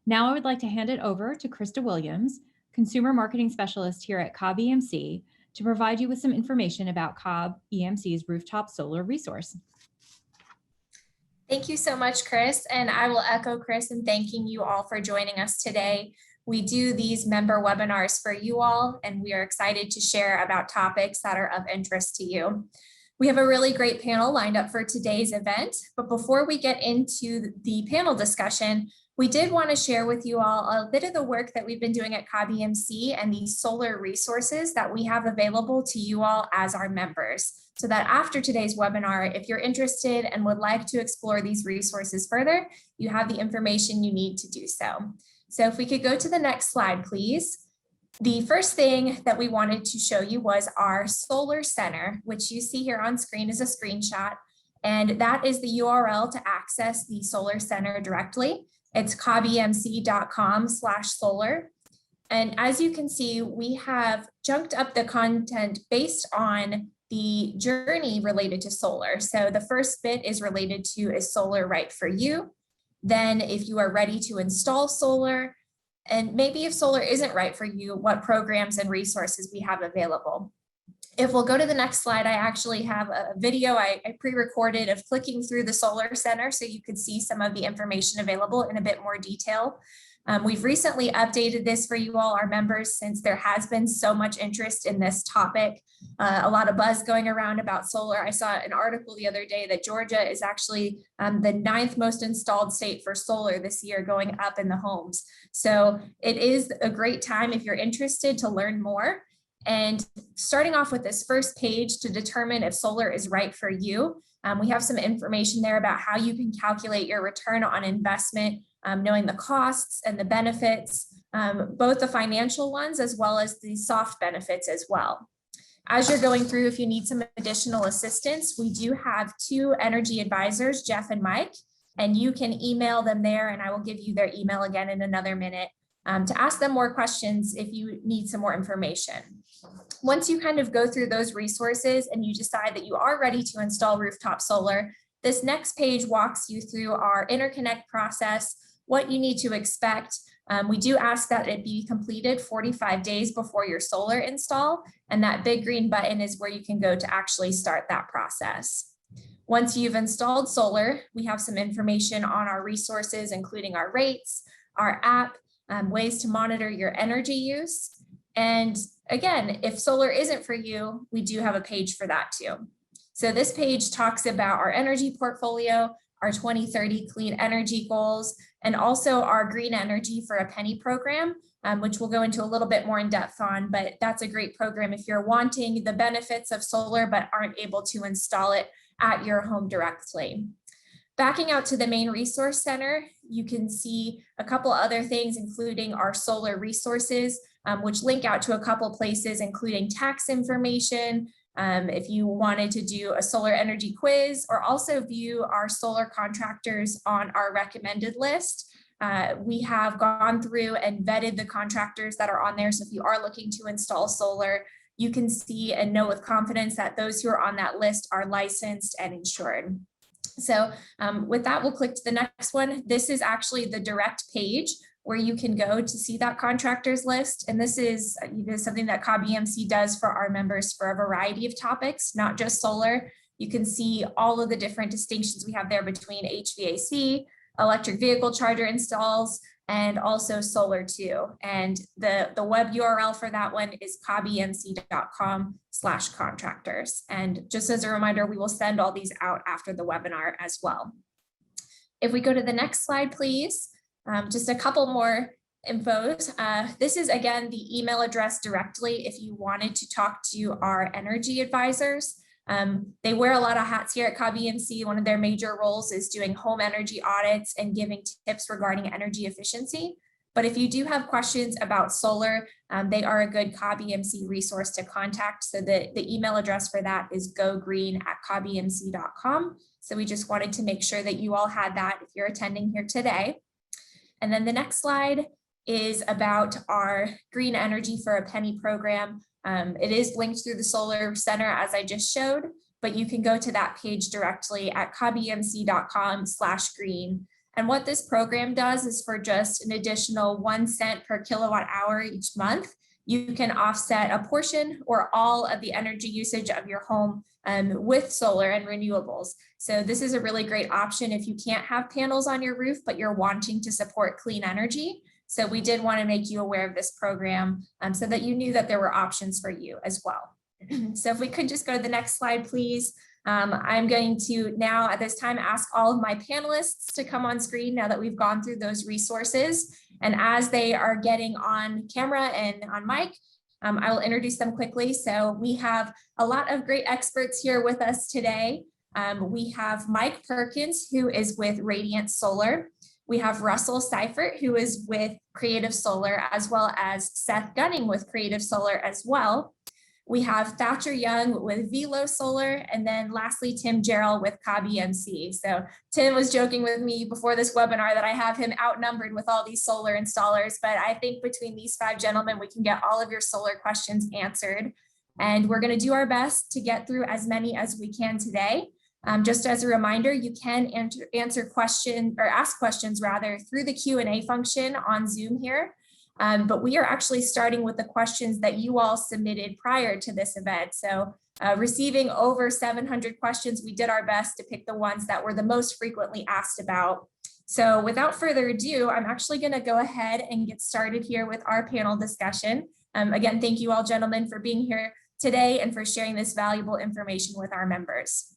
Now I would like to hand it over to Krista Williams, Consumer Marketing Specialist here at Cobb EMC, to provide you with some information about Cobb EMC's rooftop solar resource. Thank you so much, Chris. And I will echo Chris in thanking you all for joining us today. We do these member webinars for you all, and we are excited to share about topics that are of interest to you. We have a really great panel lined up for today's event, but before we get into the panel discussion, we did want to share with you all a bit of the work that we've been doing at Cobb EMC and the solar resources that we have available to you all as our members, so that after today's webinar, if you're interested and would like to explore these resources further, you have the information you need to do so. So if we could go to the next slide, please. The first thing that we wanted to show you was our solar center, which you see here on screen is a screenshot, and that is the URL to access the solar center directly. It's cobbemc.com/solar. And as you can see, we have junked up the content based on the journey related to solar. So the first bit is related to, is solar right for you? Then if you are ready to install solar, and maybe if solar isn't right for you, what programs and resources we have available. If we'll go to the next slide, I actually have a video I pre-recorded of clicking through the Solar Center so you could see some of the information available in a bit more detail. We've recently updated this for you all, our members, since there has been so much interest in this topic. A lot of buzz going around about solar. I saw an article the other day that Georgia is actually the 9th most installed state for solar this year, going up in the homes. So it is a great time if you're interested to learn more. And starting off with this first page to determine if solar is right for you, we have some information there about how you can calculate your return on investment, knowing the costs and the benefits, both the financial ones as well as the soft benefits as well. As you're going through, if you need some additional assistance, we do have 2 energy advisors, Jeff and Mike, and you can email them there, and I will give you their email again in another minute to ask them more questions if you need some more information. Once you kind of go through those resources and you decide that you are ready to install rooftop solar, this next page walks you through our interconnect process, what you need to expect. We do ask that it be completed 45 days before your solar install, and that big green button is where you can go to actually start that process. Once you've installed solar, we have some information on our resources, including our rates, our app, ways to monitor your energy use. And again, if solar isn't for you, we do have a page for that too. So this page talks about our energy portfolio, our 2030 clean energy goals, and also our green energy for a penny program, which we'll go into a little bit more in depth on, but that's a great program if you're wanting the benefits of solar but aren't able to install it at your home directly. Backing out to the main resource center, you can see a couple other things, including our solar resources, which link out to a couple places, including tax information, if you wanted to do a solar energy quiz, or also view our solar contractors on our recommended list. We have gone through and vetted the contractors that are on there. So if you are looking to install solar, you can see and know with confidence that those who are on that list are licensed and insured. So with that, we'll click to the next one. This is actually the direct page where you can go to see that contractors list. And this is something that Cobb EMC does for our members for a variety of topics, not just solar. You can see all of the different distinctions we have there between HVAC, electric vehicle charger installs, and also solar too. And the web URL for that one is cobbemc.com/contractors. And just as a reminder, we will send all these out after the webinar as well. If we go to the next slide, please. Just a couple more infos. This is, again, the email address directly if you wanted to talk to our energy advisors. They wear a lot of hats here at Cobb EMC. One of their major roles is doing home energy audits and giving tips regarding energy efficiency. But if you do have questions about solar, they are a good Cobb EMC resource to contact. So the email address for that is gogreen@cobbemc.com. So we just wanted to make sure that you all had that if you're attending here today. And then the next slide is about our green energy for a penny program. It is linked through the Solar Center as I just showed, but you can go to that page directly at cobbemc.com/green. And what this program does is for just an additional 1 cent per kilowatt hour each month, you can offset a portion or all of the energy usage of your home with solar and renewables. So this is a really great option if you can't have panels on your roof, but you're wanting to support clean energy. So we did want to make you aware of this program so that you knew that there were options for you as well. So if we could just go to the next slide, please. I'm going to now at this time ask all of my panelists to come on screen now that we've gone through those resources. And as they are getting on camera and on mic, I will introduce them quickly. So we have a lot of great experts here with us today. We have Mike Perkins, who is with Radiant Solar. We have Russell Seifert, who is with Creative Solar, as well as Seth Gunning with Creative Solar as well. We have Thatcher Young with Velo Solar, and then lastly, Tim Jarrell with CobEMC. So Tim was joking with me before this webinar that I have him outnumbered with all these solar installers, but I think between these 5 gentlemen, we can get all of your solar questions answered. And we're gonna do our best to get through as many as we can today. Just as a reminder, you can answer questions or ask questions rather through the Q&A function on Zoom here. But we are actually starting with the questions that you all submitted prior to this event. So receiving over 700 questions, we did our best to pick the ones that were the most frequently asked about. So without further ado, I'm actually going to go ahead and get started here with our panel discussion. Again, thank you all gentlemen for being here today and for sharing this valuable information with our members.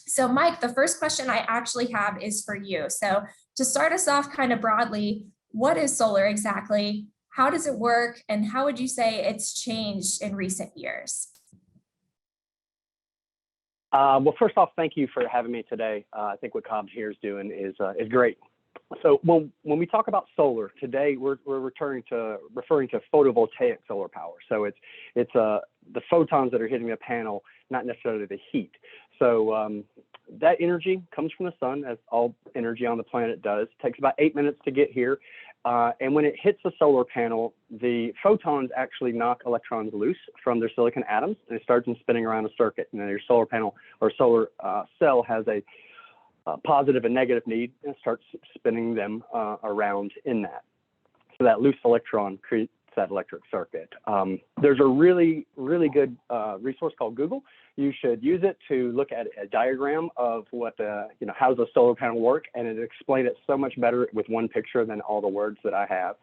So Mike, the first question I actually have is for you. So to start us off kind of broadly, what is solar exactly? How does it work? And how would you say it's changed in recent years? Well, first off, thank you for having me today. I think what Cobb here is doing is great. So when we talk about solar today, we're referring to photovoltaic solar power. So it's the photons that are hitting the panel, not necessarily the heat. So that energy comes from the sun, as all energy on the planet does. It takes about 8 minutes to get here. And when it hits the solar panel, the photons actually knock electrons loose from their silicon atoms, and it starts spinning around a circuit. And then your solar panel or solar cell has a positive and negative need, and starts spinning them around in that. So that loose electron creates that electric circuit. There's a really good resource called Google. You should use it to look at a diagram of what how does a solar panel work, and it explains it so much better with one picture than all the words that I have.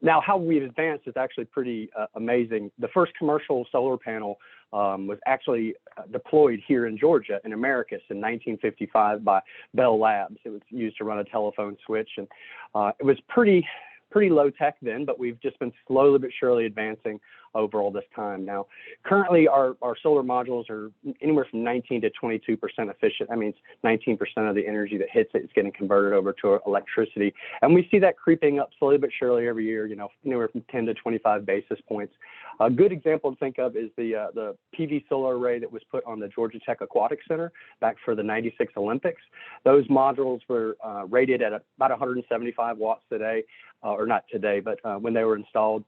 Now, how we've advanced is actually pretty amazing. The first commercial solar panel was actually deployed here in Georgia, in Americus, in 1955 by Bell Labs. It was used to run a telephone switch, and it was pretty low tech then, but we've just been slowly but surely advancing over all this time. Now, currently our solar modules are anywhere from 19 to 22% efficient. That means 19% of the energy that hits it is getting converted over to electricity. And we see that creeping up slowly but surely every year, anywhere from 10 to 25 basis points. A good example to think of is the PV solar array that was put on the Georgia Tech Aquatic Center back for the '96 Olympics. Those modules were rated at about 175 watts today, or not today, but when they were installed.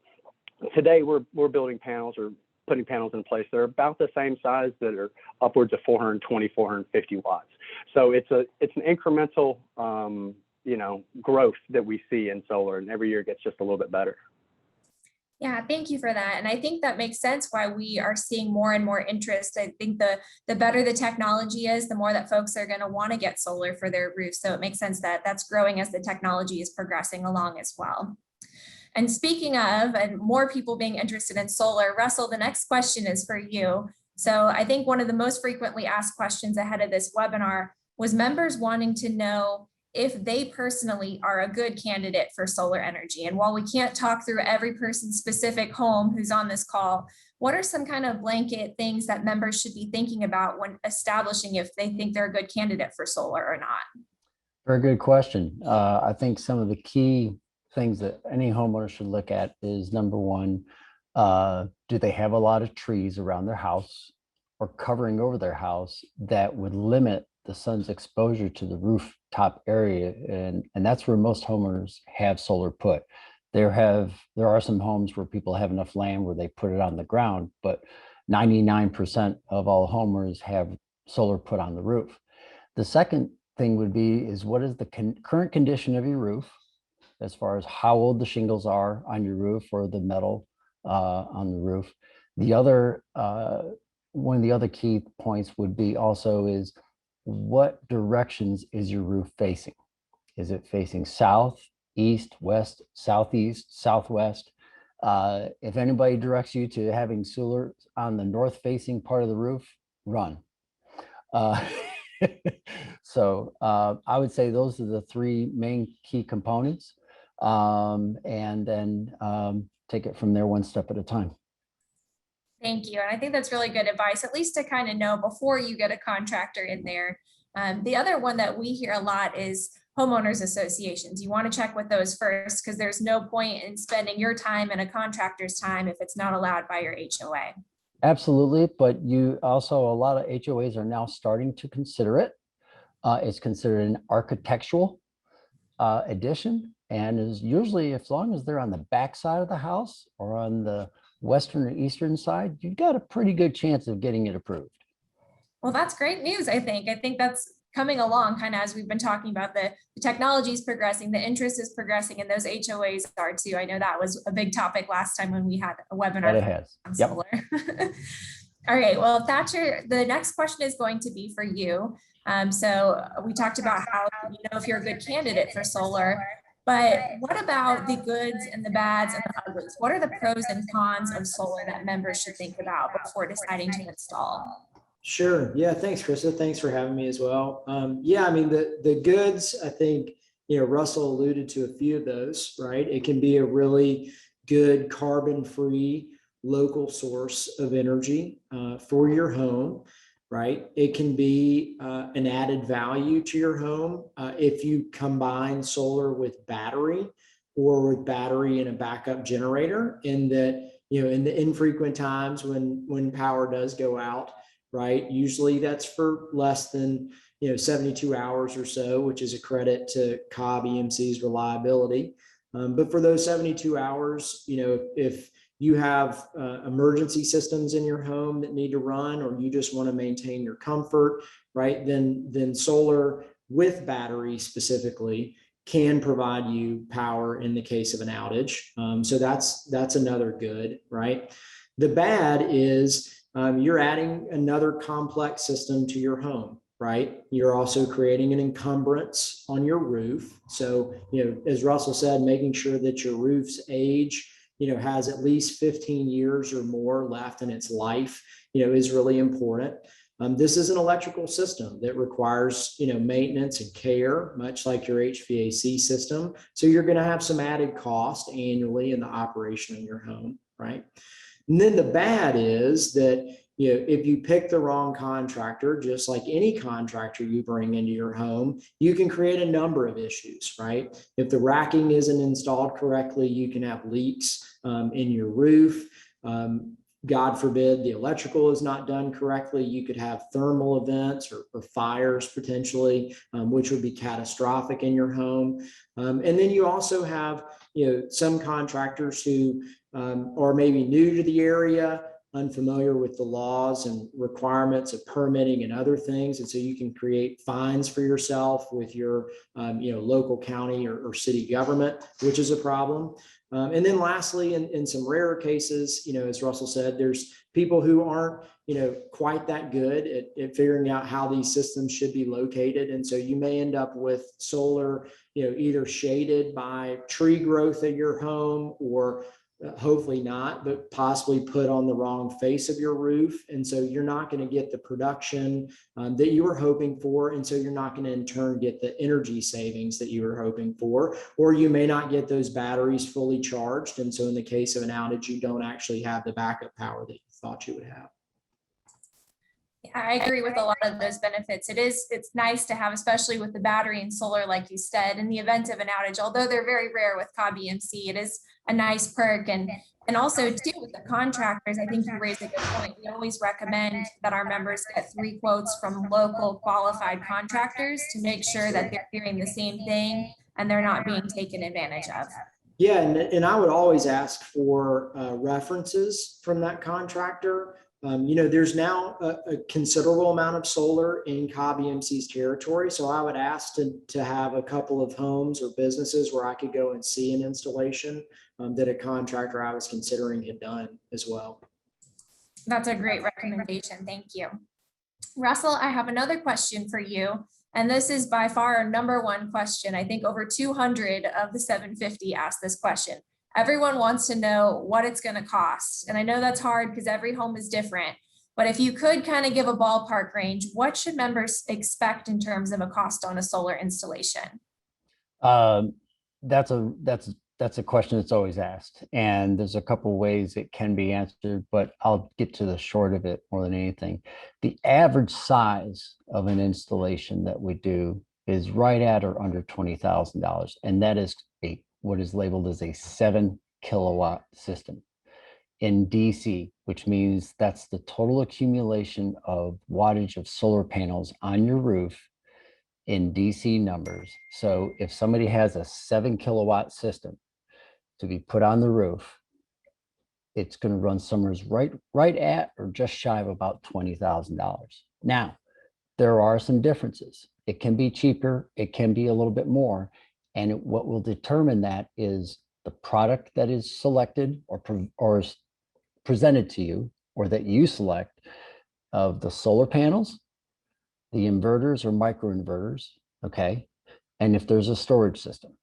Today, we're building panels or putting panels in place that are about the same size, that are upwards of 420, 450 watts. So it's an incremental, growth that we see in solar, and every year it gets just a little bit better. Yeah, thank you for that. And I think that makes sense why we are seeing more and more interest. I think the better the technology is, the more that folks are going to want to get solar for their roofs. So it makes sense that that's growing as the technology is progressing along as well. And speaking of, and more people being interested in solar, Russell, the next question is for you. So I think one of the most frequently asked questions ahead of this webinar was members wanting to know if they personally are a good candidate for solar energy. And while we can't talk through every person's specific home who's on this call, what are some kind of blanket things that members should be thinking about when establishing if they think they're a good candidate for solar or not? Very good question. I think some of the key things that any homeowner should look at is, number one, do they have a lot of trees around their house or covering over their house that would limit the sun's exposure to the rooftop area? And that's where most homeowners have solar put. There are some homes where people have enough land where they put it on the ground, but 99% of all homeowners have solar put on the roof. The second thing would be is what is the current condition of your roof, as far as how old the shingles are on your roof or the metal on the roof. The other, one of the other key points would be also is what directions is your roof facing? Is it facing south, east, west, southeast, southwest? If anybody directs you to having solar on the north facing part of the roof, run. So I would say those are the three main key components, and then take it from there one step at a time. Thank you. And I think that's really good advice, at least to kind of know before you get a contractor in there. The other one that we hear a lot is homeowners associations. You want to check with those first, because there's no point in spending your time and a contractor's time if it's not allowed by your HOA. Absolutely, but you also, a lot of HOAs are now starting to consider it. It's considered an architectural addition, and is usually, as long as they're on the back side of the house or on the western or eastern side, you've got a pretty good chance of getting it approved. Well, that's great news, I think. I think that's coming along kind of as we've been talking about the technology is progressing, the interest is progressing, and those HOAs are too. I know that was a big topic last time when we had a webinar. That it has. On Yep. solar. All right, well, Thatcher, the next question is going to be for you. So we talked about how you know if you're a good candidate for solar, but what about the goods and the bads and the uglies? What are the pros and cons of solar that members should think about before deciding to install? Sure. Yeah. Thanks, Krista. Thanks for having me as well. Yeah, I mean, the goods, I think, Russell alluded to a few of those, right? It can be a really good carbon-free local source of energy for your home, right? It can be an added value to your home if you combine solar with battery or with battery and a backup generator, in that, in the infrequent times when power does go out, right? Usually that's for less than 72 hours or so, which is a credit to Cobb EMC's reliability. But for those 72 hours, if you have emergency systems in your home that need to run, or you just want to maintain your comfort, right? Then solar with battery specifically can provide you power in the case of an outage. So that's another good, right? The bad is you're adding another complex system to your home, right? You're also creating an encumbrance on your roof. So, as Russell said, making sure that your roof's age, has at least 15 years or more left in its life, is really important. This is an electrical system that requires, maintenance and care, much like your HVAC system. So you're going to have some added cost annually in the operation of your home, right? And then the bad is that, if you pick the wrong contractor, just like any contractor you bring into your home, you can create a number of issues, right? If the racking isn't installed correctly, you can have leaks in your roof. God forbid the electrical is not done correctly. You could have thermal events or fires potentially, which would be catastrophic in your home. And then you also have, some contractors who are maybe new to the area, unfamiliar with the laws and requirements of permitting and other things. And so you can create fines for yourself with your, local county or city government, which is a problem. And then lastly, in some rarer cases, as Russell said, there's people who aren't, quite that good at figuring out how these systems should be located. And so you may end up with solar, either shaded by tree growth at your home, or hopefully not, but possibly put on the wrong face of your roof. And so you're not going to get the production that you were hoping for. And so you're not going to in turn get the energy savings that you were hoping for, or you may not get those batteries fully charged. And so in the case of an outage, you don't actually have the backup power that you thought you would have. I agree with a lot of those benefits. It's nice to have, especially with the battery and solar, like you said, in the event of an outage, although they're very rare with Cobb EMC, it is a nice perk. And also too, with the contractors, I think you raised a good point. We always recommend that our members get 3 quotes from local qualified contractors to make sure that they're hearing the same thing and they're not being taken advantage of. Yeah, and I would always ask for references from that contractor. There's now a considerable amount of solar in Cobb EMC's territory. So I would ask to have a couple of homes or businesses where I could go and see an installation that a contractor I was considering had done as well. That's a great recommendation. Thank you. Russell, I have another question for you. And this is by far our number one question. I think over 200 of the 750 asked this question. Everyone wants to know what it's going to cost. And I know that's hard because every home is different. But if you could kind of give a ballpark range, what should members expect in terms of a cost on a solar installation? That's a question that's always asked, and there's a couple of ways it can be answered, but I'll get to the short of it more than anything. The average size of an installation that we do is right at or under $20,000, and that is what is labeled as a 7 kilowatt system in DC, which means that's the total accumulation of wattage of solar panels on your roof in DC numbers. So if somebody has a 7 kilowatt system to be put on the roof, it's going to run somewhere right at or just shy of about $20,000. Now, there are some differences. It can be cheaper, it can be a little bit more. And what will determine that is the product that is selected or is presented to you, or that you select, of the solar panels, the inverters or microinverters, okay? And if there's a storage system.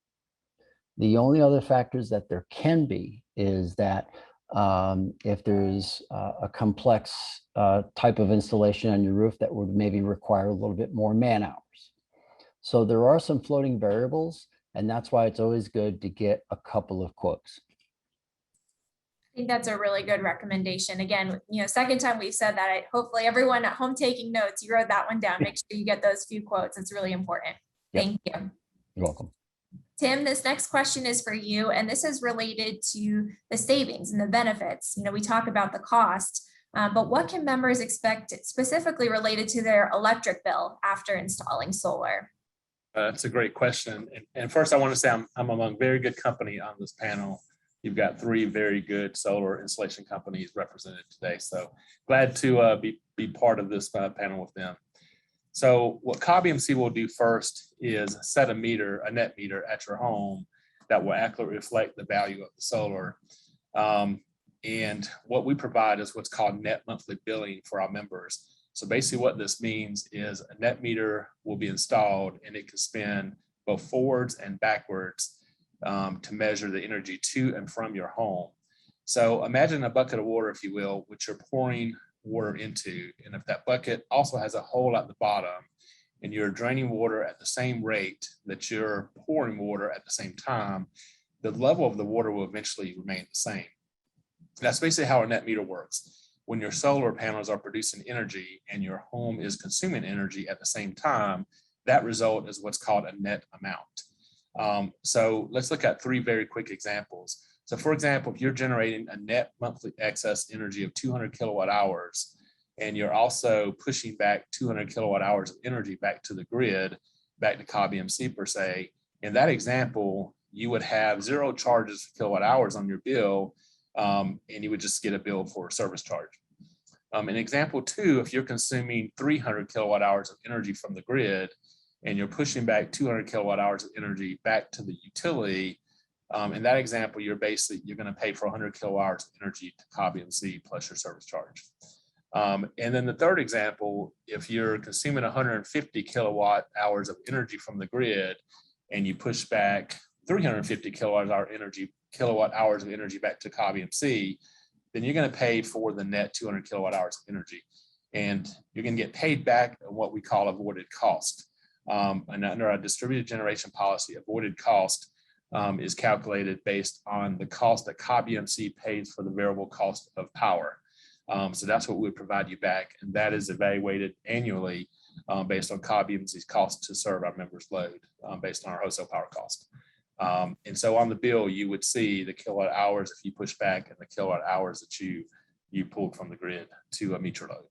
The only other factors that there can be is that if there's a complex type of installation on your roof that would maybe require a little bit more man hours. So there are some floating variables, and that's why it's always good to get a couple of quotes. I think that's a really good recommendation. Again, second time we've said that. Hopefully everyone at home taking notes, you wrote that one down. Make sure you get those few quotes. It's really important. Yep. Thank you. You're welcome. Tim, this next question is for you, and this is related to the savings and the benefits. We talk about the cost, but what can members expect specifically related to their electric bill after installing solar? That's a great question. And first, I want to say I'm among very good company on this panel. You've got 3 very good solar installation companies represented today. So glad to be part of this panel with them. So what Cobb EMC will do first is set a net meter at your home that will accurately reflect the value of the solar. And what we provide is what's called net monthly billing for our members. So basically what this means is a net meter will be installed, and it can spin both forwards and backwards to measure the energy to and from your home. So imagine a bucket of water, if you will, which you're pouring water into. And if that bucket also has a hole at the bottom and you're draining water at the same rate that you're pouring water at the same time, the level of the water will eventually remain the same. That's basically how a net meter works. When your solar panels are producing energy and your home is consuming energy at the same time, that result is what's called a net amount. So let's look at 3 very quick examples. So for example, if you're generating a net monthly excess energy of 200 kilowatt hours, and you're also pushing back 200 kilowatt hours of energy back to the grid, back to Cobb EMC per se, in that example, you would have 0 charges for kilowatt hours on your bill, and you would just get a bill for a service charge. In example 2, if you're consuming 300 kilowatt hours of energy from the grid, and you're pushing back 200 kilowatt hours of energy back to the utility, in that example, you're going to pay for 100 kilowatt hours of energy to Cobb EMC plus your service charge. And then the third example, if you're consuming 150 kilowatt hours of energy from the grid, and you push back 350 kilowatt hours of energy back to Cobb EMC, then you're going to pay for the net 200 kilowatt hours of energy. And you're going to get paid back what we call avoided cost. And under our distributed generation policy, avoided cost is calculated based on the cost that Cobb EMC pays for the variable cost of power. So that's what we would provide you back. And that is evaluated annually based on Cobb EMC's cost to serve our members' load based on our wholesale power cost. And so on the bill, you would see the kilowatt hours if you push back and the kilowatt hours that you pulled from the grid to meet your load.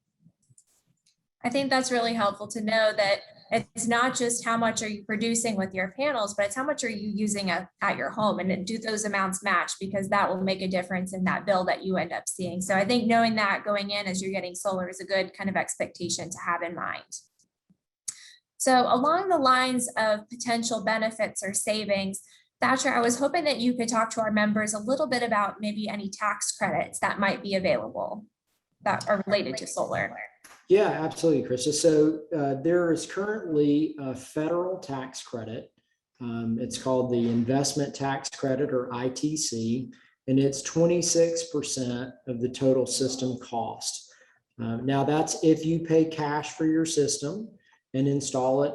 I think that's really helpful to know that it's not just how much are you producing with your panels, but it's how much are you using at your home, and do those amounts match, because that will make a difference in that bill that you end up seeing. So I think knowing that going in as you're getting solar is a good kind of expectation to have in mind. So along the lines of potential benefits or savings, Thatcher, I was hoping that you could talk to our members a little bit about maybe any tax credits that might be available that are related to solar. Yeah, absolutely, Krista. So there is currently a federal tax credit. It's called the Investment Tax Credit, or ITC, and it's 26% of the total system cost. Now that's if you pay cash for your system and install it,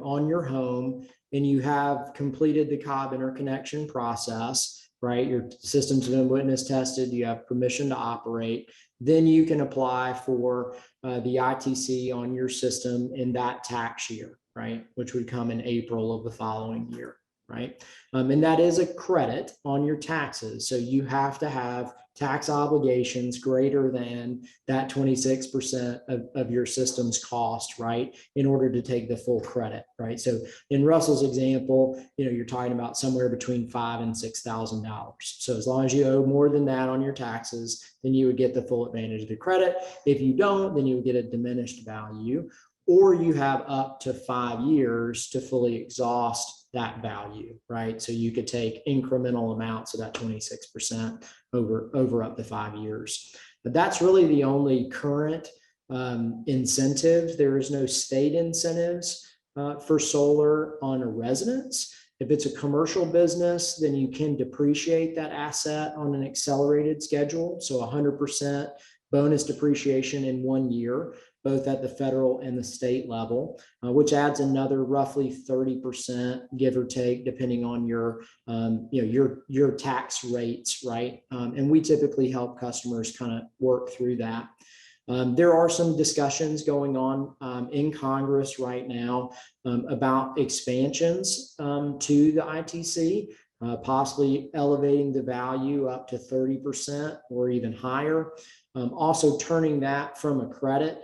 on your home, and you have completed the Cobb interconnection process, right? Your system's been witness tested, you have permission to operate, then you can apply for the ITC on your system in that tax year, right? Which would come in April of the following year, right? And that is a credit on your taxes. So you have to have tax obligations greater than that 26% of your system's cost, right? In order to take the full credit, right? So in Russell's example, you're talking about somewhere between $5,000 and $6,000. So as long as you owe more than that on your taxes, then you would get the full advantage of the credit. If you don't, then you would get a diminished value, or you have up to 5 years to fully exhaust that value, right? So you could take incremental amounts of that 26% over up to 5 years. But that's really the only current incentive. There is no state incentives for solar on a residence. If it's a commercial business, then you can depreciate that asset on an accelerated schedule. So 100% bonus depreciation in 1 year, both at the federal and the state level, which adds another roughly 30%, give or take, depending on your tax rates, right? And we typically help customers kind of work through that. There are some discussions going on in Congress right now about expansions to the ITC, possibly elevating the value up to 30% or even higher. Also turning that from a credit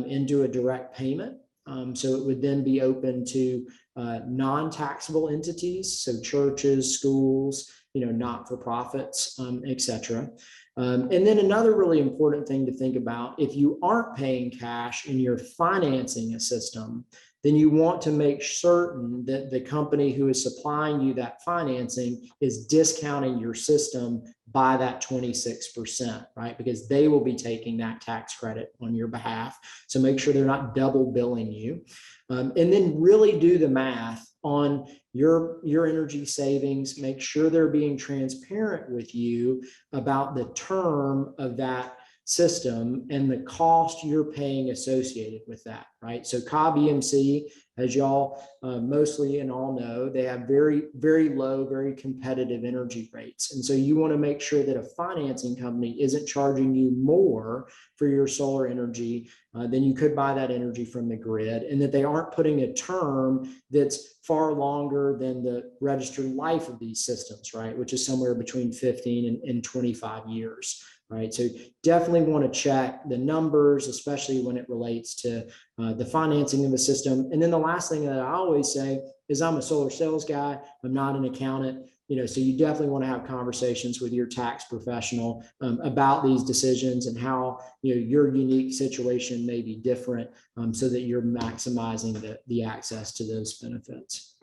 into a direct payment. So it would then be open to non-taxable entities, so churches, schools, not-for-profits, et cetera. And then another really important thing to think about, if you aren't paying cash and you're financing a system, then you want to make certain that the company who is supplying you that financing is discounting your system by that 26%, right? Because they will be taking that tax credit on your behalf. So make sure they're not double billing you. And then really do the math on your energy savings. Make sure they're being transparent with you about the term of that system and the cost you're paying associated with that, right? So Cobb EMC, as y'all mostly and all know, they have very, very low, very competitive energy rates. And so you want to make sure that a financing company isn't charging you more for your solar energy than you could buy that energy from the grid, and that they aren't putting a term that's far longer than the registered life of these systems, right? Which is somewhere between 15 and 25 years. Right. So definitely want to check the numbers, especially when it relates to the financing of the system. And then the last thing that I always say is I'm a solar sales guy. I'm not an accountant, so you definitely want to have conversations with your tax professional about these decisions and how, your unique situation may be different so that you're maximizing the access to those benefits.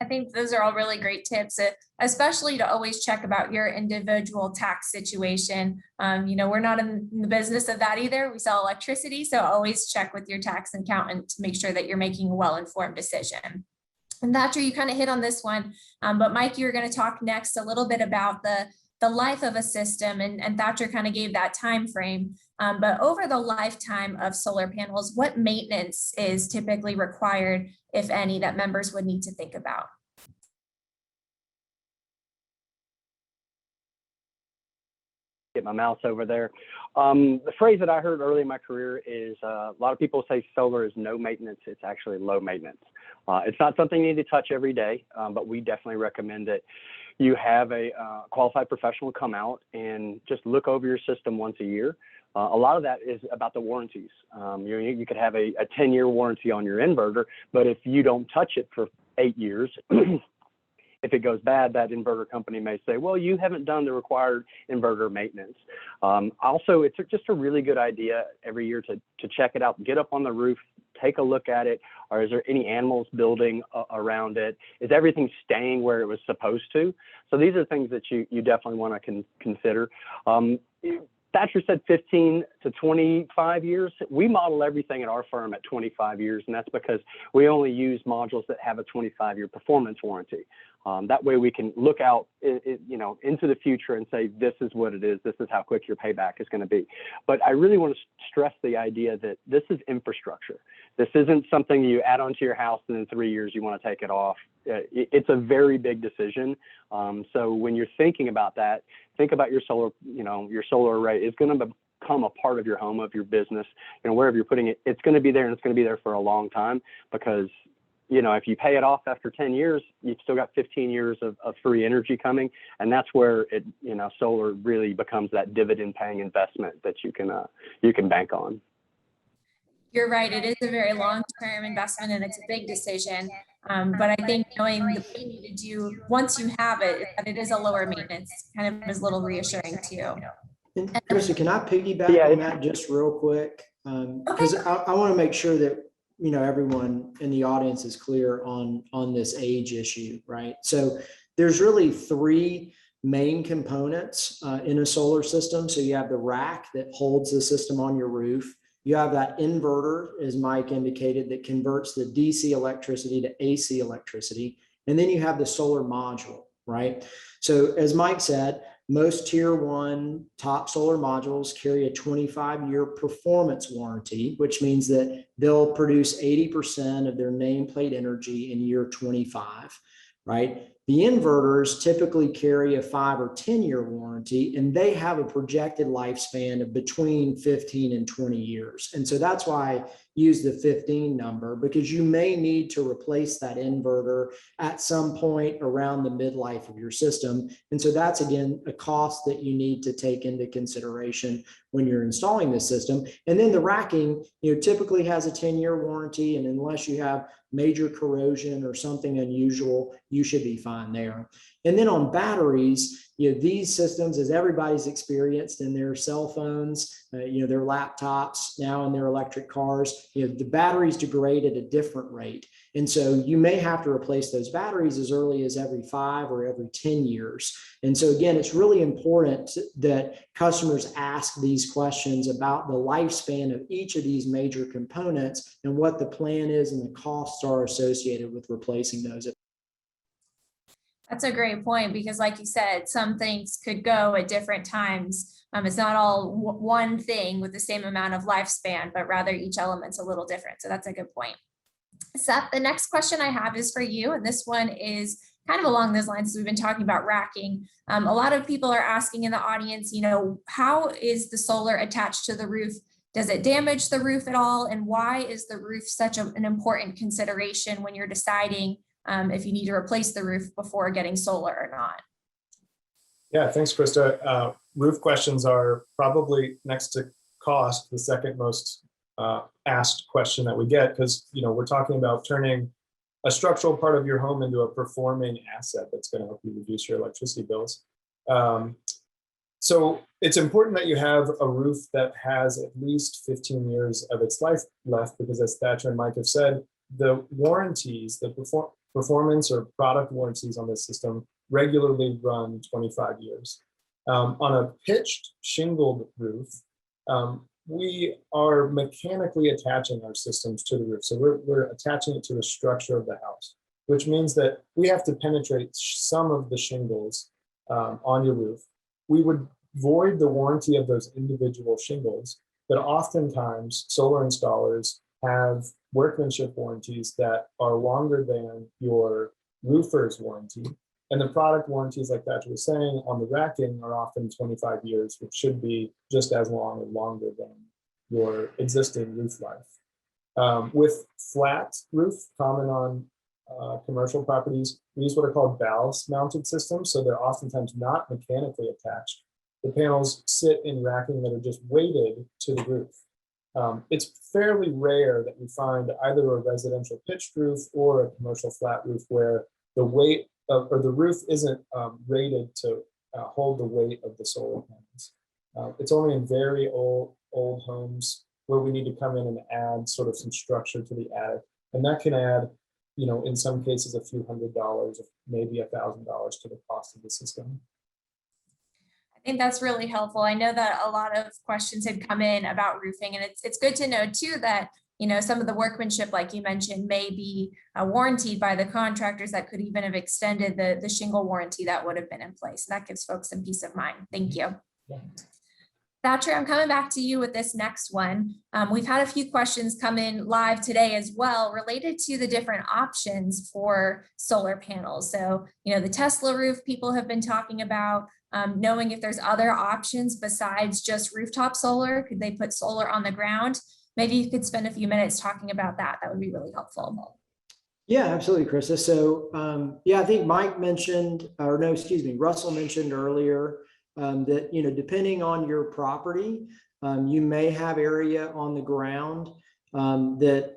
I think those are all really great tips, especially to always check about your individual tax situation. We're not in the business of that either. We sell electricity, so always check with your tax accountant to make sure that you're making a well-informed decision. And Thatcher, you kind of hit on this one, but Mike, you're going to talk next a little bit about the life of a system, and Thatcher kind of gave that time frame. But over the lifetime of solar panels, what maintenance is typically required, if any, that members would need to think about? Get my mouse over there. The phrase that I heard early in my career is a lot of people say solar is no maintenance. It's actually low maintenance. It's not something you need to touch every day, but we definitely recommend it. you have a qualified professional come out and just look over your system once a year. A lot of that is about the warranties. You could have a 10-year warranty on your inverter, but if you don't touch it for 8 years, if it goes bad, that inverter company may say, well, you haven't done the required inverter maintenance. Also, it's just a really good idea every year to check it out, get up on the roof, take a look at it. Or is there any animals building around it? Is everything staying where it was supposed to? So these are things that you definitely want to consider. Thatcher said 15 to 25 years. We model everything at our firm at 25 years, and that's because we only use modules that have a 25-year performance warranty. That way we can look out into the future and say, this is what it is. This is how quick your payback is going to be. But I really want to stress the idea that this is infrastructure. This isn't something you add onto your house and in 3 years you want to take it off. It's a very big decision. So when you're thinking about that, think about your solar, your solar array is going to become a part of your home, of your business, wherever you're putting it, it's going to be there, and it's going to be there for a long time because if you pay it off after 10 years, you've still got 15 years of free energy coming. And that's where solar really becomes that dividend paying investment that you can bank on. You're right. It is a very long-term investment and it's a big decision. But I think knowing what you need to do once you have it, that it is a lower maintenance kind of is a little reassuring too. And Krista, can I piggyback on that just real quick? Because I want to make sure that everyone in the audience is clear on this age issue, right? So there's really three main components in a solar system. So you have the rack that holds the system on your roof. You have that inverter, as Mike indicated, that converts the DC electricity to AC electricity. And then you have the solar module, right? So as Mike said, most tier 1 top solar modules carry a 25-year performance warranty, which means that they'll produce 80% of their nameplate energy in year 25, right? The inverters typically carry a 5 or 10-year warranty, and they have a projected lifespan of between 15 and 20 years. And so that's why I use the 15 number, because you may need to replace that inverter at some point around the midlife of your system. And so that's, again, a cost that you need to take into consideration when you're installing this system. And then the racking, typically has a 10-year warranty, and unless you have major corrosion or something unusual, you should be fine there. And then on batteries, these systems, as everybody's experienced in their cell phones, their laptops, now in their electric cars, the batteries degrade at a different rate. And so you may have to replace those batteries as early as every 5 or every 10 years. And so again, it's really important that customers ask these questions about the lifespan of each of these major components and what the plan is and the costs are associated with replacing those. That's a great point, because like you said, some things could go at different times. It's not all one thing with the same amount of lifespan, but rather each element's a little different. So that's a good point. Seth, the next question I have is for you. And this one is kind of along those lines as we've been talking about racking. A lot of people are asking in the audience, how is the solar attached to the roof? Does it damage the roof at all? And why is the roof such an important consideration when you're deciding if you need to replace the roof before getting solar or not? Yeah, thanks, Krista. Roof questions are probably, next to cost, the second most asked question that we get, because we're talking about turning a structural part of your home into a performing asset that's going to help you reduce your electricity bills. So it's important that you have a roof that has at least 15 years of its life left, because as Thatcher and Mike have said, the warranties, the performance or product warranties on this system regularly run 25 years. On a pitched shingled roof, we are mechanically attaching our systems to the roof. So we're attaching it to the structure of the house, which means that we have to penetrate some of the shingles on your roof. We would void the warranty of those individual shingles, but oftentimes solar installers have workmanship warranties that are longer than your roofer's warranty. And the product warranties, like Thatcher was saying, on the racking are often 25 years, which should be just as long or longer than your existing roof life. With flat roof, common commercial properties, we use what are called ballast mounted systems. So they're oftentimes not mechanically attached. The panels sit in racking that are just weighted to the roof. It's fairly rare that we find either a residential pitched roof or a commercial flat roof where the weight of, or the roof isn't rated to hold the weight of the solar panels. It's only in very old homes where we need to come in and add sort of some structure to the attic. And that can add, in some cases, a few $100, maybe $1,000 to the cost of the system. I think that's really helpful. I know that a lot of questions had come in about roofing, and it's good to know too that some of the workmanship, like you mentioned, may be warranted by the contractors that could even have extended the shingle warranty that would have been in place. That gives folks some peace of mind. Thank you. Yeah. Thatcher, I'm coming back to you with this next one. We've had a few questions come in live today as well related to the different options for solar panels. So, the Tesla roof people have been talking about, knowing if there's other options besides just rooftop solar. Could they put solar on the ground? Maybe you could spend a few minutes talking about that. That would be really helpful. Yeah, absolutely, Krista. So, I think Mike mentioned, or no, excuse me, Russell mentioned earlier that, depending on your property, you may have area on the ground that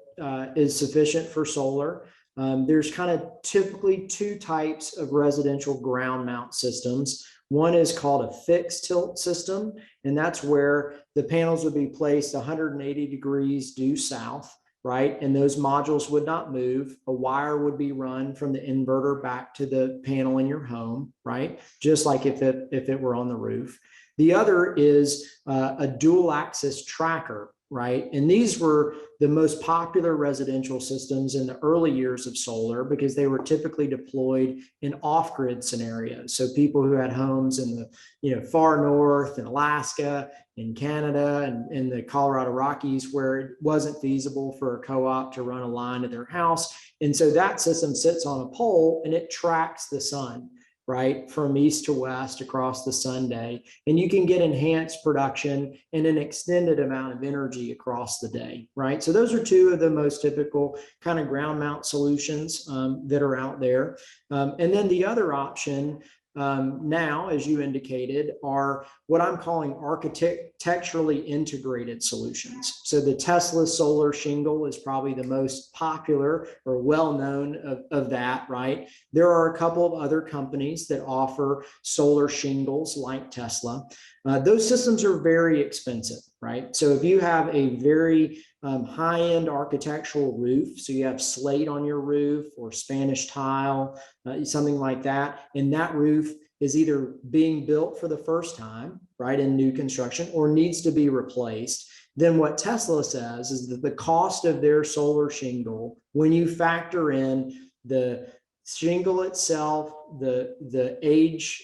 is sufficient for solar. There's kind of typically two types of residential ground mount systems. One is called a fixed tilt system, and that's where the panels would be placed 180 degrees due south, right? And those modules would not move. A wire would be run from the inverter back to the panel in your home, right? Just like if it were on the roof. The other is a dual axis tracker, right? And these were the most popular residential systems in the early years of solar because they were typically deployed in off-grid scenarios. So people who had homes in the far north, in Alaska, in Canada, and in the Colorado Rockies, where it wasn't feasible for a co-op to run a line to their house. And so that system sits on a pole and it tracks the sun, right, from east to west across the sun day. And you can get enhanced production and an extended amount of energy across the day, right? So those are two of the most typical kind of ground mount solutions that are out there. And then the other option now, as you indicated, are what I'm calling architecturally integrated solutions. So the Tesla solar shingle is probably the most popular or well-known of that, right? There are a couple of other companies that offer solar shingles like Tesla. Those systems are very expensive, right? So if you have a very high-end architectural roof, so you have slate on your roof or Spanish tile, something like that, and that roof is either being built for the first time, right, in new construction, or needs to be replaced, then what Tesla says is that the cost of their solar shingle, when you factor in the shingle itself, the age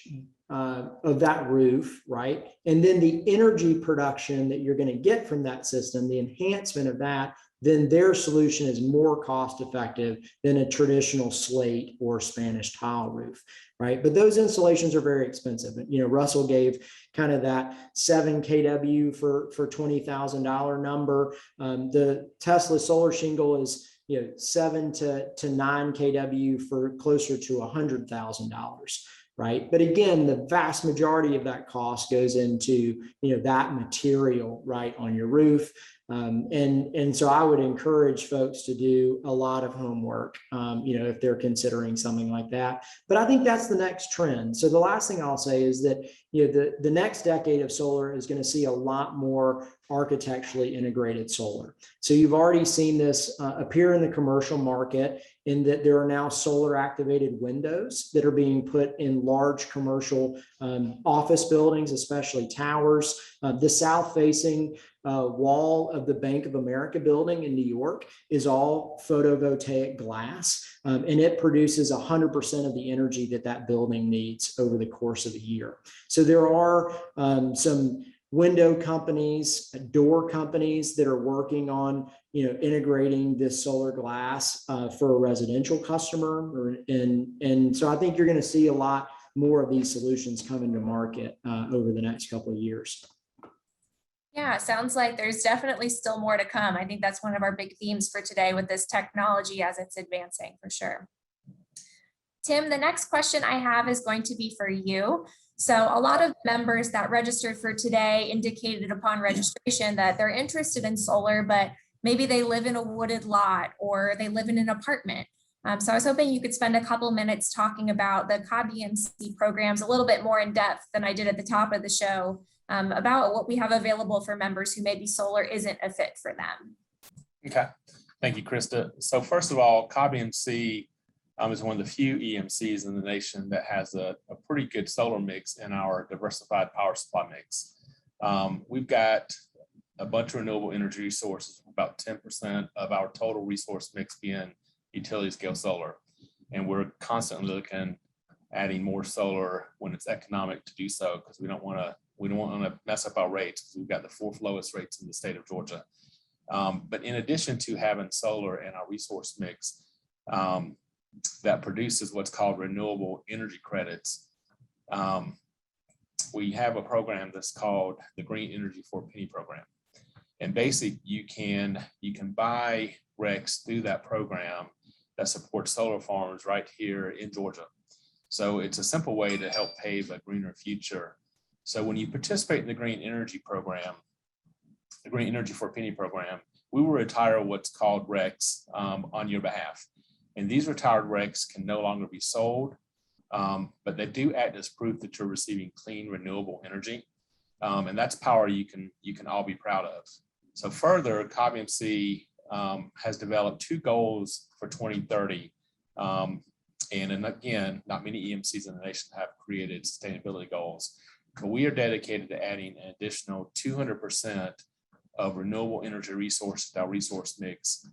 of that roof, right? And then the energy production that you're going to get from that system, the enhancement of that, then their solution is more cost effective than a traditional slate or Spanish tile roof, right? But those installations are very expensive. Russell gave kind of that 7 kW for $20,000 number. The Tesla solar shingle is 7 to 9 kW for closer to $100,000. Right. But again, the vast majority of that cost goes into, that material right on your roof. And so I would encourage folks to do a lot of homework, if they're considering something like that. But I think that's the next trend. So the last thing I'll say is that, the next decade of solar is going to see a lot more architecturally integrated solar. So you've already seen this appear in the commercial market in that there are now solar activated windows that are being put in large commercial office buildings, especially towers. The south facing wall of the Bank of America building in New York is all photovoltaic glass, and it produces 100% of the energy that building needs over the course of a year. So there are some window companies, door companies that are working on, integrating this solar glass for a residential customer, and so I think you're going to see a lot more of these solutions coming to market over the next couple of years. Yeah, sounds like there's definitely still more to come. I think that's one of our big themes for today with this technology as it's advancing, for sure. Tim, the next question I have is going to be for you. So a lot of members that registered for today indicated upon registration that they're interested in solar, but maybe they live in a wooded lot or they live in an apartment. So I was hoping you could spend a couple minutes talking about the Cobb EMC programs a little bit more in depth than I did at the top of the show, about what we have available for members who maybe solar isn't a fit for them. Okay, thank you, Krista. So first of all, Cobb EMC is one of the few EMCs in the nation that has a pretty good solar mix in our diversified power supply mix. We've got a bunch of renewable energy sources, about 10% of our total resource mix being utility scale solar. And we're constantly looking, adding more solar when it's economic to do so, because we don't want to mess up our rates, because we've got the 4th lowest rates in the state of Georgia. But in addition to having solar in our resource mix, that produces what's called renewable energy credits, we have a program that's called the Green Energy for a Penny program. And basically, you can buy RECs through that program that supports solar farms right here in Georgia. So it's a simple way to help pave a greener future. So when you participate in the Green Energy program, the Green Energy for a Penny program, we will retire what's called RECs on your behalf. And these retired RECs can no longer be sold, but they do act as proof that you're receiving clean, renewable energy. And that's power you can all be proud of. So further, Cobb EMC has developed 2 goals for 2030. And again, not many EMCs in the nation have created sustainability goals, but we are dedicated to adding an additional 200% of renewable energy resources to our resource mix,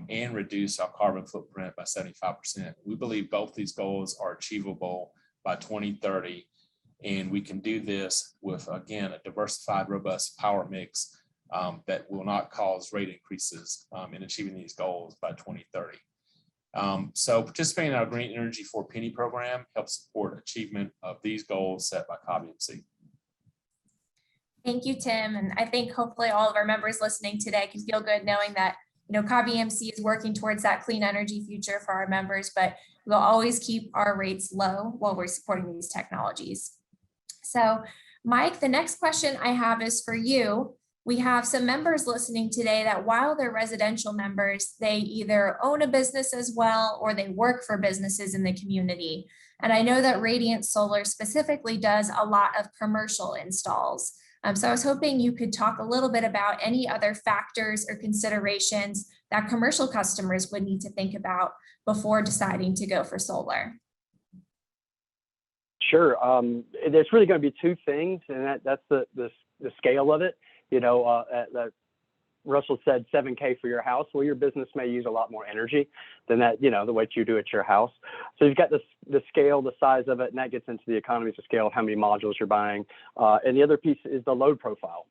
and reduce our carbon footprint by 75%. We believe both these goals are achievable by 2030. And we can do this with, again, a diversified, robust power mix that will not cause rate increases in achieving these goals by 2030. So participating in our Green Energy for a Penny program helps support achievement of these goals set by Cobb EMC. Thank you, Tim. And I think hopefully all of our members listening today can feel good knowing that Cobb EMC is working towards that clean energy future for our members, but we'll always keep our rates low while we're supporting these technologies. So Mike, the next question I have is for you. We have some members listening today that while they're residential members, they either own a business as well, or they work for businesses in the community. And I know that Radiant Solar specifically does a lot of commercial installs. So I was hoping you could talk a little bit about any other factors or considerations that commercial customers would need to think about before deciding to go for solar. Sure. There's really going to be 2 things, and that's the scale of it. Russell said $7K for your house. Well, your business may use a lot more energy than that, the way you do at your house. So you've got the scale, the size of it, and that gets into the economies of scale of how many modules you're buying. And the other piece is the load profile.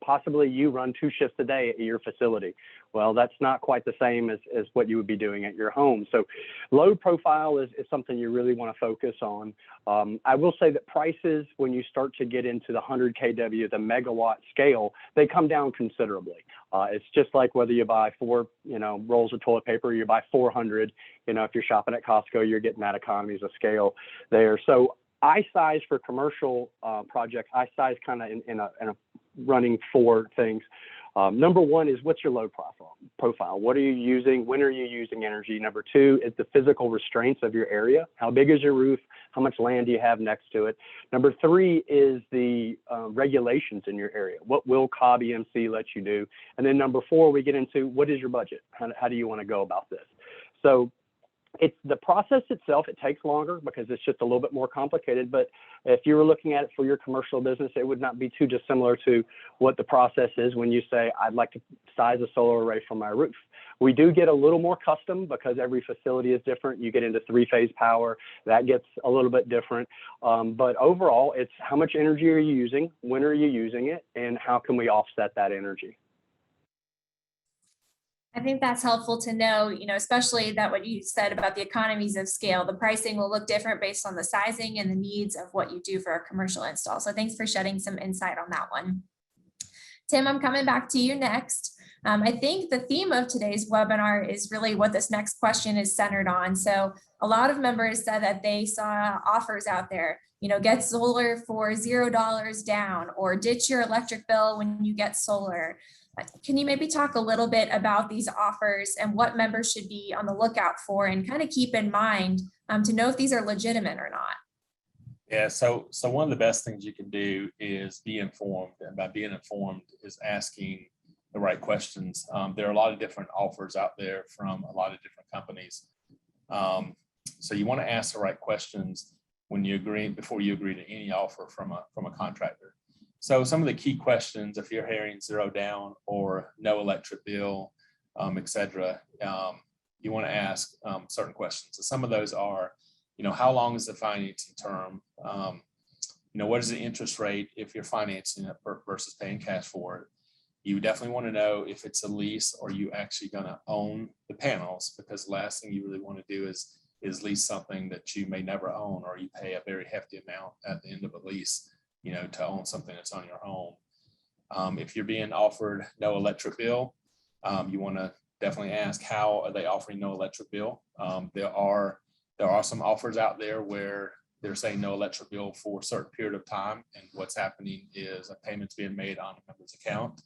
Possibly you run 2 shifts a day at your facility. Well, that's not quite the same as what you would be doing at your home. So load profile is something you really want to focus on. I will say that prices, when you start to get into the 100 kW, the megawatt scale, they come down considerably. It's just like whether you buy 4, rolls of toilet paper, or you buy 400, if you're shopping at Costco, you're getting that economies of scale there. So I size for commercial projects, I size kind of in a running 4 things. Number 1 is, what's your load profile? What are you using? When are you using energy? Number 2 is the physical restraints of your area. How big is your roof? How much land do you have next to it? Number 3 is the regulations in your area. What will Cobb EMC let you do? And then number 4, we get into, what is your budget? How do you want to go about this? So it's the process itself. It takes longer because it's just a little bit more complicated. But if you were looking at it for your commercial business, it would not be too dissimilar to what the process is when you say, I'd like to size a solar array for my roof. We do get a little more custom because every facility is different. You get into 3-phase power, that gets a little bit different. But overall, it's how much energy are you using? When are you using it? And how can we offset that energy? I think that's helpful to know, especially that what you said about the economies of scale, the pricing will look different based on the sizing and the needs of what you do for a commercial install. So thanks for shedding some insight on that one. Tim, I'm coming back to you next. I think the theme of today's webinar is really what this next question is centered on. So a lot of members said that they saw offers out there, get solar for $0 down, or ditch your electric bill when you get solar. Can you maybe talk a little bit about these offers and what members should be on the lookout for and kind of keep in mind to know if these are legitimate or not? Yeah, so one of the best things you can do is be informed, and by being informed is asking the right questions. There are a lot of different offers out there from a lot of different companies. So you want to ask the right questions when you agree, before you agree to any offer from a contractor. So some of the key questions, if you're hearing 0 down or no electric bill, et cetera, you want to ask certain questions. So some of those are, how long is the financing term? What is the interest rate if you're financing it versus paying cash for it? You definitely want to know if it's a lease or you actually going to own the panels, because the last thing you really want to do is lease something that you may never own, or you pay a very hefty amount at the end of a lease, to own something that's on your home. If you're being offered no electric bill, you want to definitely ask, how are they offering no electric bill? There are some offers out there where they're saying no electric bill for a certain period of time, and what's happening is a payment's being made on a member's account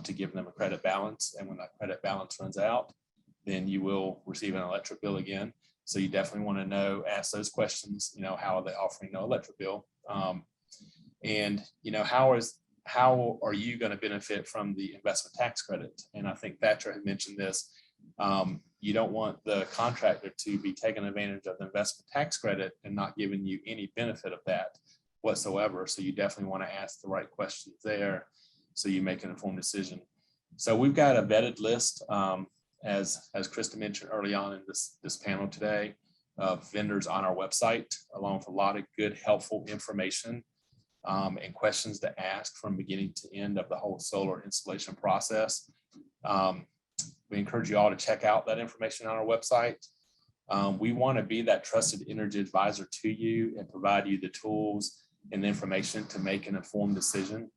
to give them a credit balance, and when that credit balance runs out, then you will receive an electric bill again. So you definitely want to ask those questions. How are they offering no electric bill? And how are you going to benefit from the investment tax credit? And I think Thatcher had mentioned this. You don't want the contractor to be taking advantage of the investment tax credit and not giving you any benefit of that whatsoever. So you definitely want to ask the right questions there so you make an informed decision. So we've got a vetted list, as Krista mentioned early on in this panel today, of vendors on our website, along with a lot of good, helpful information and questions to ask from beginning to end of the whole solar installation process. We encourage you all to check out that information on our website. We want to be that trusted energy advisor to you and provide you the tools and the information to make an informed decision.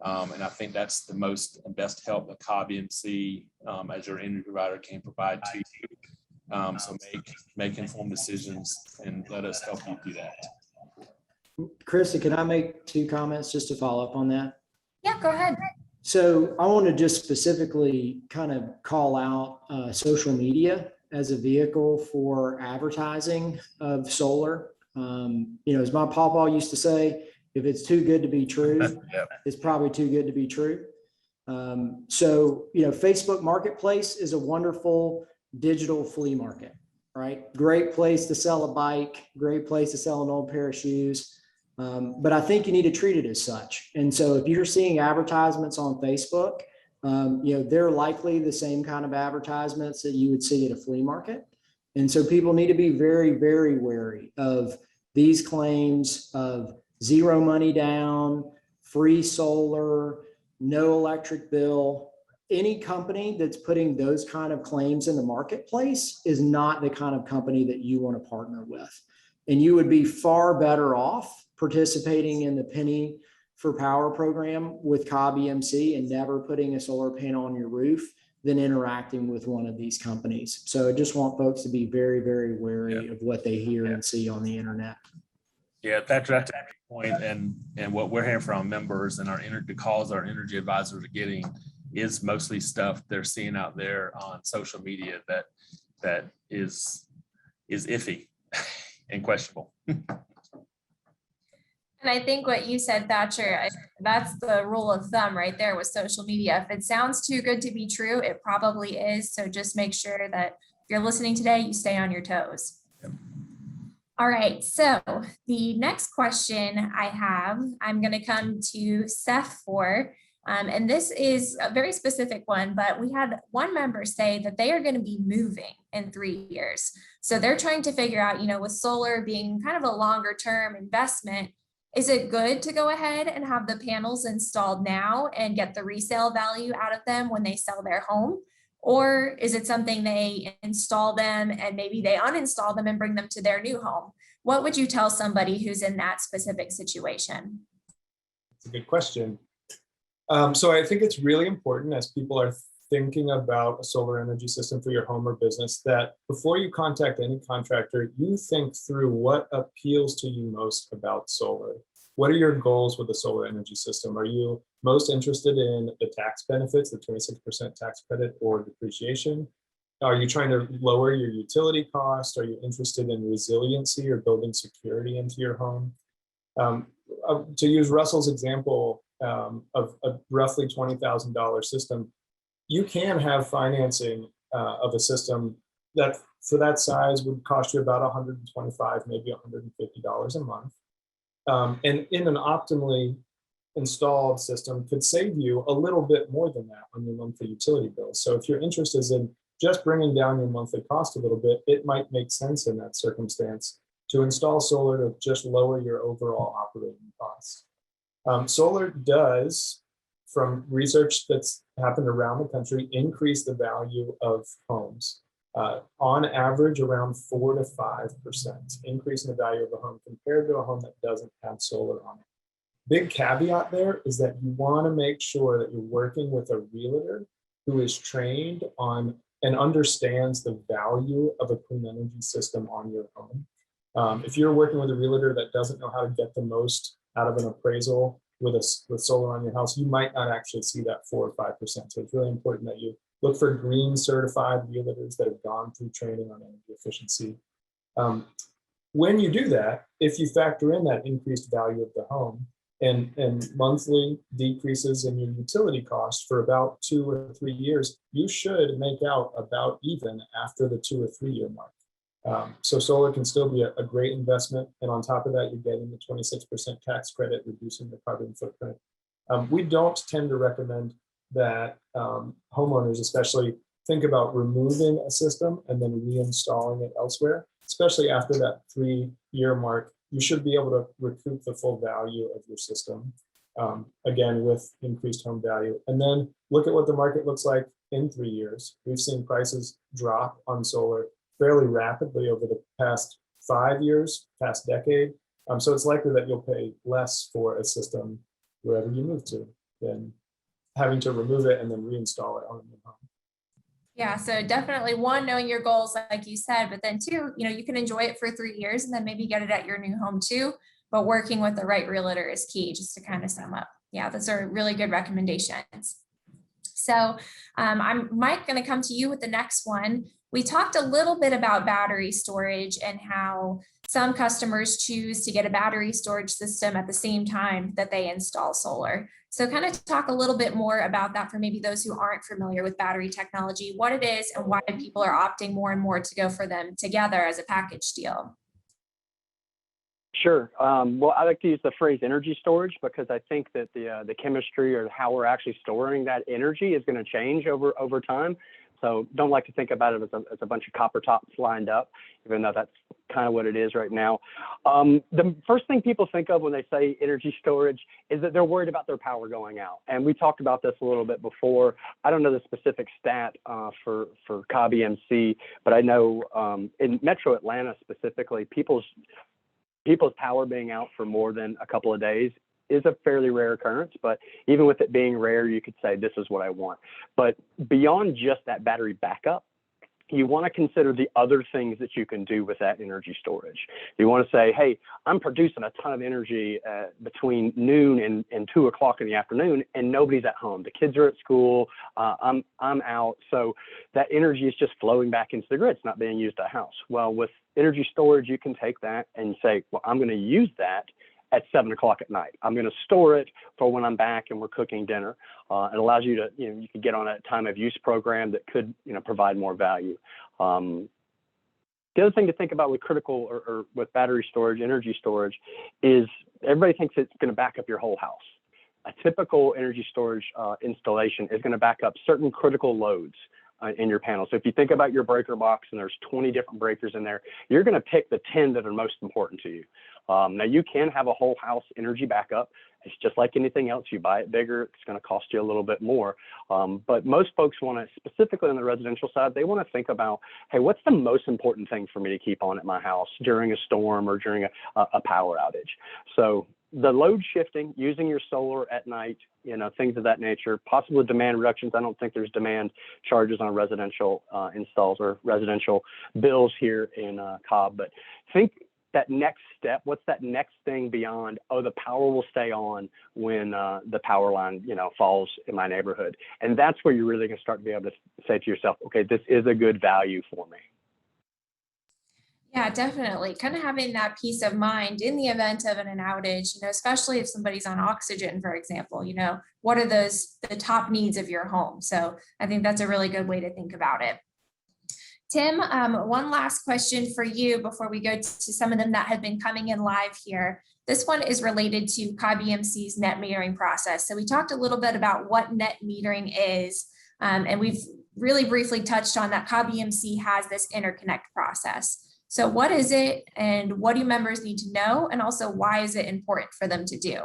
And I think that's the most and best help that Cobb EMC as your energy provider can provide to you. So make informed decisions and let us help you do that. Krista, can I make 2 comments just to follow up on that? Yeah, go ahead. So I want to just specifically kind of call out social media as a vehicle for advertising of solar. As my papa used to say, if it's too good to be true, Yep. It's probably too good to be true. Facebook Marketplace is a wonderful digital flea market, right? Great place to sell a bike, great place to sell an old pair of shoes. But I think you need to treat it as such. And so if you're seeing advertisements on Facebook, they're likely the same kind of advertisements that you would see at a flea market. And so people need to be very, very wary of these claims of 0 money down, free solar, no electric bill. Any company that's putting those kind of claims in the marketplace is not the kind of company that you want to partner with. And you would be far better off participating in the Penny for Power program with Cobb EMC and never putting a solar panel on your roof than interacting with one of these companies. So I just want folks to be very, very wary of what they hear and see on the internet. Yeah, that's a good point. And what we're hearing from members and the calls our energy advisors are getting is mostly stuff they're seeing out there on social media that is iffy and questionable. And I think what you said, Thatcher, that's the rule of thumb right there with social media. If it sounds too good to be true, it probably is. So just make sure that if you're listening today, you stay on your toes. Yep. All right, so the next question I have, I'm going to come to Seth for, and this is a very specific one, but we had one member say that they are going to be moving in 3 years. So they're trying to figure out, with solar being kind of a longer term investment, is it good to go ahead and have the panels installed now and get the resale value out of them when they sell their home? Or is it something they install them and maybe they uninstall them and bring them to their new home? What would you tell somebody who's in that specific situation? It's a good question. So I think it's really important as people are thinking about a solar energy system for your home or business, that before you contact any contractor, you think through what appeals to you most about solar. What are your goals with a solar energy system? Are you most interested in the tax benefits, the 26% tax credit or depreciation? Are you trying to lower your utility cost? Are you interested in resiliency or building security into your home? To use Russell's example of a roughly $20,000 system, you can have financing of a system that for that size would cost you about $125, maybe $150 a month. And in an optimally installed system could save you a little bit more than that on your monthly utility bill. So if your interest is in just bringing down your monthly cost a little bit, it might make sense in that circumstance to install solar to just lower your overall operating costs. Solar does, from research that's happened around the country, increase the value of homes. On average, around 4 to 5% increase in the value of a home compared to a home that doesn't have solar on it. Big caveat there is that you want to make sure that you're working with a realtor who is trained on and understands the value of a clean energy system on your home. If you're working with a realtor that doesn't know how to get the most out of an appraisal with solar on your house, you might not actually see that 4 or 5%. So it's really important that you look for green certified realtors that have gone through training on energy efficiency. When you do that, if you factor in that increased value of the home and monthly decreases in your utility costs for about 2 or 3 years, you should make out about even after the 2 or 3 year mark. So solar can still be a great investment. And on top of that, you're getting the 26% tax credit, reducing the carbon footprint. We don't tend to recommend that homeowners especially think about removing a system and then reinstalling it elsewhere, especially after that 3 year mark. You should be able to recoup the full value of your system, again, with increased home value. And then look at what the market looks like in 3 years. We've seen prices drop on solar fairly rapidly over the past 5 years, past decade. So it's likely that you'll pay less for a system wherever you move to than having to remove it and then reinstall it on a new home. Yeah, so definitely one, knowing your goals, like you said, but then two, you can enjoy it for 3 years and then maybe get it at your new home too. But working with the right realtor is key, just to kind of sum up. Yeah, those are really good recommendations. So I'm Mike, going to come to you with the next one. We talked a little bit about battery storage and how some customers choose to get a battery storage system at the same time that they install solar. So kind of talk a little bit more about that for maybe those who aren't familiar with battery technology, what it is and why people are opting more and more to go for them together as a package deal. Sure. Well, I like to use the phrase energy storage because I think that the chemistry or how we're actually storing that energy is going to change over time. So don't like to think about it as a bunch of copper tops lined up, even though that's kind of what it is right now. The first thing people think of when they say energy storage is that they're worried about their power going out. And we talked about this a little bit before. I don't know the specific stat for Cobb EMC, but I know in Metro Atlanta specifically, people's power being out for more than a couple of days is a fairly rare occurrence, but even with it being rare, you could say this is what I want. But beyond just that battery backup, you want to consider the other things that you can do with that energy storage. You want to say, hey, I'm producing a ton of energy between noon and 2 o'clock in the afternoon, and nobody's at home. The kids are at school. I'm out. So that energy is just flowing back into the grid. It's not being used at the house. Well, with energy storage, you can take that and say, well, I'm going to use that at 7 o'clock at night. I'm going to store it for when I'm back and we're cooking dinner. It allows you to, you can get on a time of use program that could, provide more value. The other thing to think about with critical or with battery storage, energy storage, is everybody thinks it's going to back up your whole house. A typical energy storage installation is going to back up certain critical loads in your panel. So if you think about your breaker box and there's 20 different breakers in there, you're going to pick the 10 that are most important to you. Now you can have a whole house energy backup. It's just like anything else. You buy it bigger, it's going to cost you a little bit more. But most folks want to, specifically on the residential side, they want to think about, hey, what's the most important thing for me to keep on at my house during a storm or during a power outage? So the load shifting, using your solar at night, things of that nature, possible demand reductions. I don't think there's demand charges on residential installs or residential bills here in Cobb, but think that next step, what's that next thing beyond, oh, the power will stay on when the power line, falls in my neighborhood. And that's where you're really going to start to be able to say to yourself, okay, this is a good value for me. Yeah, definitely. Kind of having that peace of mind in the event of an outage, especially if somebody's on oxygen, for example, what are the top needs of your home? So I think that's a really good way to think about it. Tim, one last question for you before we go to some of them that have been coming in live here. This one is related to Cobb EMC's net metering process. So we talked a little bit about what net metering is, and we've really briefly touched on that Cobb EMC has this interconnect process. So what is it, and what do members need to know? And also, why is it important for them to do?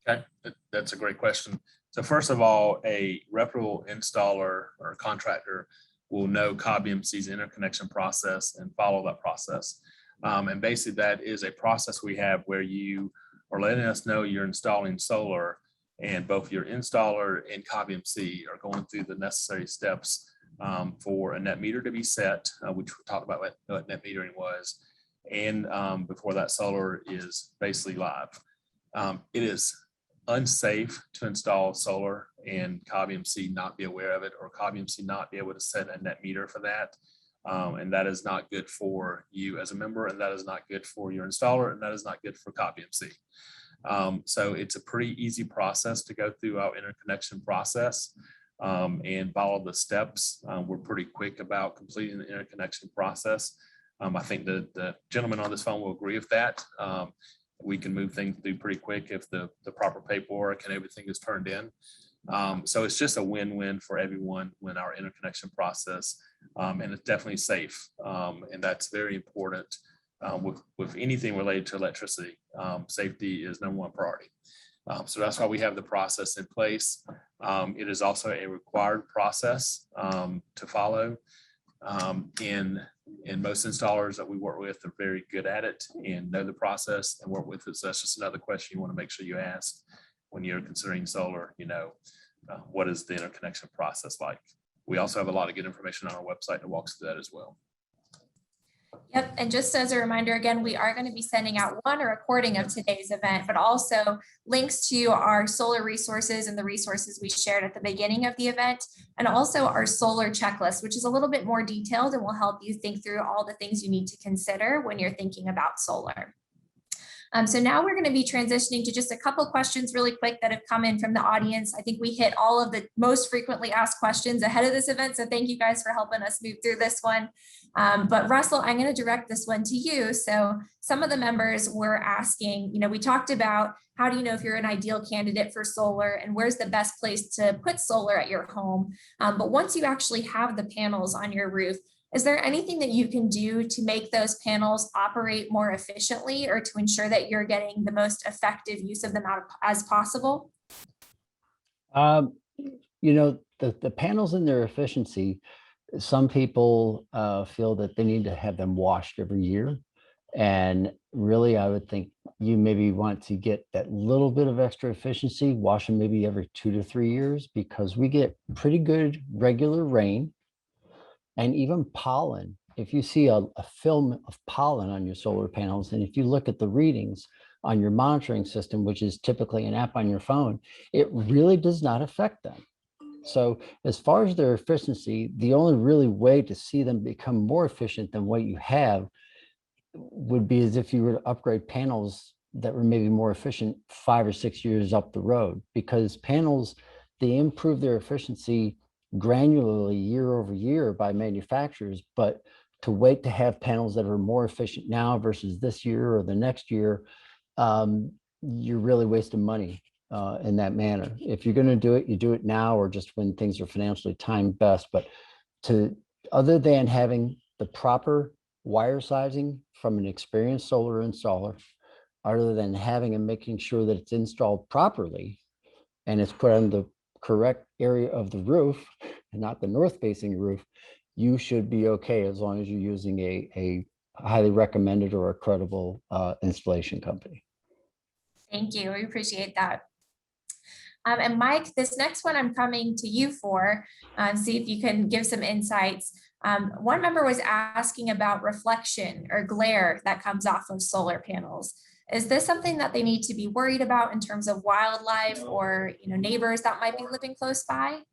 Okay, that's a great question. So first of all, a reputable installer or contractor will know Cobb EMC's interconnection process and follow that process. And basically that is a process we have where you are letting us know you're installing solar, and both your installer and Cobb EMC are going through the necessary steps for a net meter to be set, which we talked about what net metering was, and before that solar is basically live. It is unsafe to install solar and Cobb EMC not be aware of it, or Cobb EMC not be able to set a net meter for that. And that is not good for you as a member, and that is not good for your installer, and that is not good for Cobb EMC. So it's a pretty easy process to go through our interconnection process and follow the steps. We're pretty quick about completing the interconnection process. I think the gentleman on this phone will agree with that. We can move things through pretty quick if the proper paperwork and everything is turned in. So it's just a win-win for everyone when our interconnection process, and it's definitely safe. And that's very important with anything related to electricity. Safety is number one priority. So that's why we have the process in place. It is also a required process to follow. And most installers that we work with are very good at it and know the process and work with it. So that's just another question you want to make sure you ask when you're considering solar. What is the interconnection process like? We also have a lot of good information on our website that walks through that as well. Yep, and just as a reminder, again, we are going to be sending out a recording of today's event, but also links to our solar resources and the resources we shared at the beginning of the event, and also our solar checklist, which is a little bit more detailed and will help you think through all the things you need to consider when you're thinking about solar. So now we're going to be transitioning to just a couple questions really quick that have come in from the audience. I think we hit all of the most frequently asked questions ahead of this event. So thank you guys for helping us move through this one. But Russell, I'm going to direct this one to you. So some of the members were asking, we talked about how do you know if you're an ideal candidate for solar and where's the best place to put solar at your home? But once you actually have the panels on your roof, is there anything that you can do to make those panels operate more efficiently or to ensure that you're getting the most effective use of them as possible? The panels and their efficiency, some people feel that they need to have them washed every year. And really, I would think you maybe want to get that little bit of extra efficiency, wash them maybe every 2 to 3 years, because we get pretty good regular rain. And even pollen, if you see a film of pollen on your solar panels, and if you look at the readings on your monitoring system, which is typically an app on your phone, it really does not affect them. So as far as their efficiency, the only really way to see them become more efficient than what you have would be as if you were to upgrade panels that were maybe more efficient 5 or 6 years up the road, because panels, they improve their efficiency granularly year over year by manufacturers, but to wait to have panels that are more efficient now versus this year or the next year, you're really wasting money in that manner. If you're going to do it, you do it now or just when things are financially timed best. But other than having the proper wire sizing from an experienced solar installer, other than having and making sure that it's installed properly and it's put on the correct area of the roof and not the north facing roof, you should be okay as long as you're using a highly recommended or a credible installation company. Thank you. We appreciate that. And Mike, this next one I'm coming to you for, see if you can give some insights. One member was asking about reflection or glare that comes off of solar panels. Is this something that they need to be worried about in terms of wildlife or neighbors that might be living close by?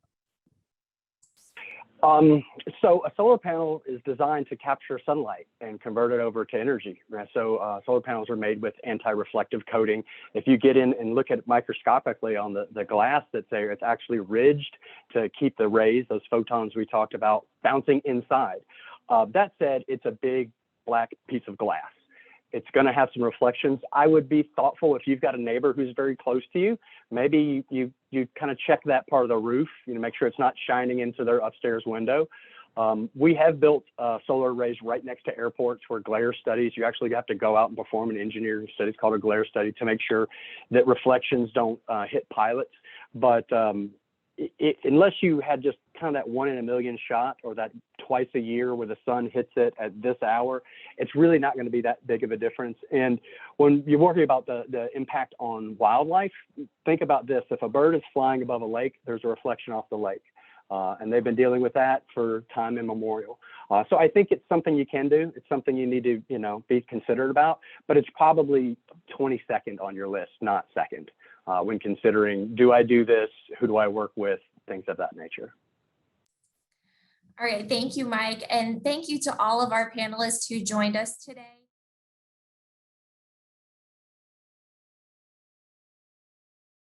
So a solar panel is designed to capture sunlight and convert it over to energy. Right? So solar panels are made with anti-reflective coating. If you get in and look at it microscopically on the glass that's there, it's actually ridged to keep the rays, those photons we talked about, bouncing inside. That said, it's a big black piece of glass. It's going to have some reflections. I would be thoughtful if you've got a neighbor who's very close to you. Maybe you kind of check that part of the roof. Make sure it's not shining into their upstairs window. We have built solar arrays right next to airports where glare studies. You actually have to go out and perform an engineering study. It's called a glare study to make sure that reflections don't hit pilots. But unless you had just kind of that 1 in a million shot, or that twice a year where the sun hits it at this hour, it's really not going to be that big of a difference. And when you're worrying about the impact on wildlife, think about this. If a bird is flying above a lake, there's a reflection off the lake. And they've been dealing with that for time immemorial. So I think it's something you can do. It's something you need to, be considerate about, but it's probably 22nd on your list, not second, when considering, do I do this? Who do I work with? Things of that nature. All right, thank you, Mike. And thank you to all of our panelists who joined us today.